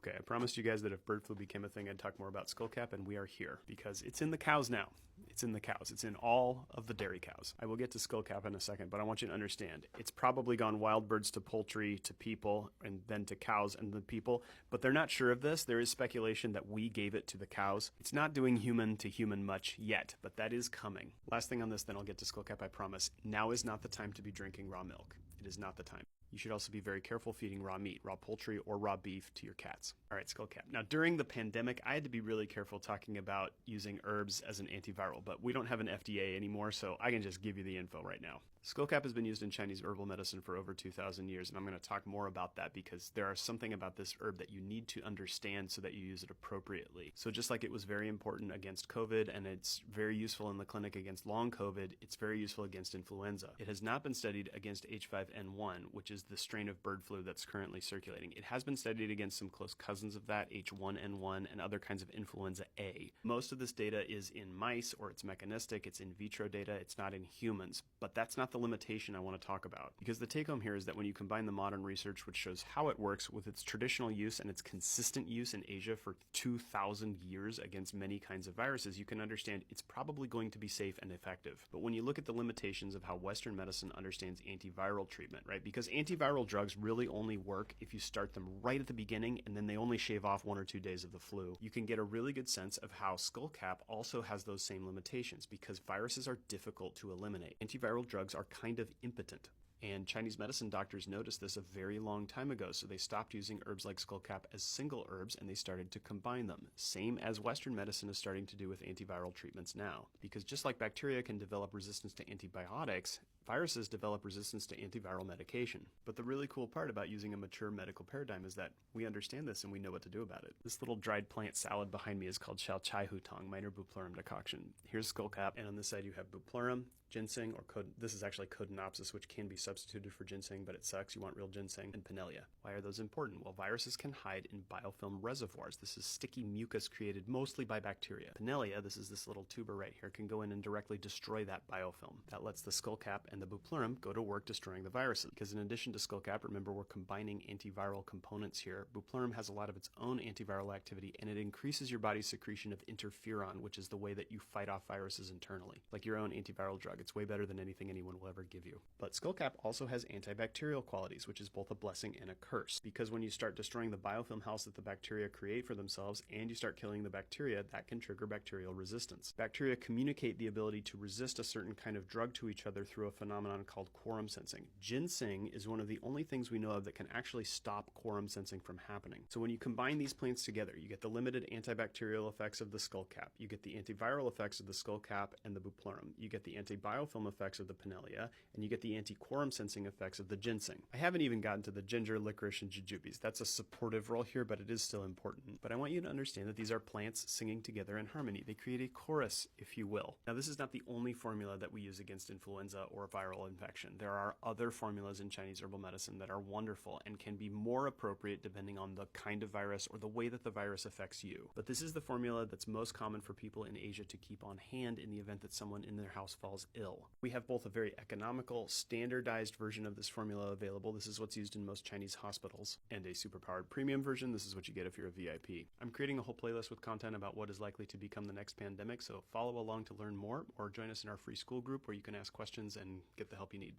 Okay, I promised you guys that if bird flu became a thing, I'd talk more about Skullcap, and we are here because it's in the cows now. It's in the cows. It's in all of the dairy cows. I will get to Skullcap in a second, but I want you to understand it's probably gone wild birds to poultry to people and then to cows and the people, but they're not sure of this. There is speculation that we gave it to the cows. It's not doing human to human much yet, but that is coming. Last thing on this, then I'll get to Skullcap, I promise. Now is not the time to be drinking raw milk. It is not the time. You should also be very careful feeding raw meat, raw poultry, or raw beef to your cats. All right, Skullcap. Now, during the pandemic, I had to be really careful talking about using herbs as an antiviral, but we don't have an FDA anymore, so I can just give you the info right now. Skullcap has been used in Chinese herbal medicine for over 2,000 years, and I'm going to talk more about that because there are something about this herb that you need to understand so that you use it appropriately. So just like it was very important against COVID, and it's very useful in the clinic against long COVID, it's very useful against influenza. It has not been studied against H5N1, which is the strain of bird flu that's currently circulating. It has been studied against some close cousins of that, H1N1, and other kinds of influenza A. Most of this data is in mice, or it's mechanistic, it's in vitro data, it's not in humans, but that's not the limitation I want to talk about. Because the take home here is that when you combine the modern research which shows how it works with its traditional use and its consistent use in Asia for 2,000 years against many kinds of viruses, you can understand it's probably going to be safe and effective. But when you look at the limitations of how Western medicine understands antiviral treatment, right? Because antiviral drugs really only work if you start them right at the beginning and then they only shave off 1 or 2 days of the flu. You can get a really good sense of how Skullcap also has those same limitations because viruses are difficult to eliminate. Antiviral drugs are kind of impotent. And Chinese medicine doctors noticed this a very long time ago, so they stopped using herbs like Skullcap as single herbs and they started to combine them. Same as Western medicine is starting to do with antiviral treatments now. Because just like bacteria can develop resistance to antibiotics, viruses develop resistance to antiviral medication. But the really cool part about using a mature medical paradigm is that we understand this and we know what to do about it. This little dried plant salad behind me is called Xiao Chai Hutong, Minor Bupleurum decoction. Here's Skullcap, and on this side you have Bupleurum, ginseng, or this is actually Codonopsis, which can be substituted for ginseng, but it sucks. You want real ginseng, and Pinellia. Why are those important? Well, viruses can hide in biofilm reservoirs. This is sticky mucus created mostly by bacteria. Pinellia, this is this little tuber right here, can go in and directly destroy that biofilm. That lets the Skullcap and the Bupleurum go to work destroying the viruses. Because in addition to Skullcap, remember we're combining antiviral components here. Bupleurum has a lot of its own antiviral activity, and it increases your body's secretion of interferon, which is the way that you fight off viruses internally. Like your own antiviral drug. It's way better than anything anyone will ever give you. But Skullcap also has antibacterial qualities, which is both a blessing and a curse. Because when you start destroying the biofilm house that the bacteria create for themselves and you start killing the bacteria, that can trigger bacterial resistance. Bacteria communicate the ability to resist a certain kind of drug to each other through a phenomenon called quorum sensing. Ginseng is one of the only things we know of that can actually stop quorum sensing from happening. So when you combine these plants together, you get the limited antibacterial effects of the Skullcap, you get the antiviral effects of the Skullcap and the Bupleurum, you get the antibiofilm effects of the Pinellia, and you get the anti-quorum sensing effects of the ginseng. I haven't even gotten to the ginger, licorice, and jujubes. That's a supportive role here, but it is still important. But I want you to understand that these are plants singing together in harmony. They create a chorus, if you will. Now, this is not the only formula that we use against influenza or viral infection. There are other formulas in Chinese herbal medicine that are wonderful and can be more appropriate depending on the kind of virus or the way that the virus affects you. But this is the formula that's most common for people in Asia to keep on hand in the event that someone in their house falls ill. We have both a very economical, standardized version of this formula available. This is what's used in most Chinese hospitals. And a superpowered premium version. This is what you get if you're a VIP. I'm creating a whole playlist with content about what is likely to become the next pandemic, so follow along to learn more or join us in our free school group where you can ask questions and get the help you need.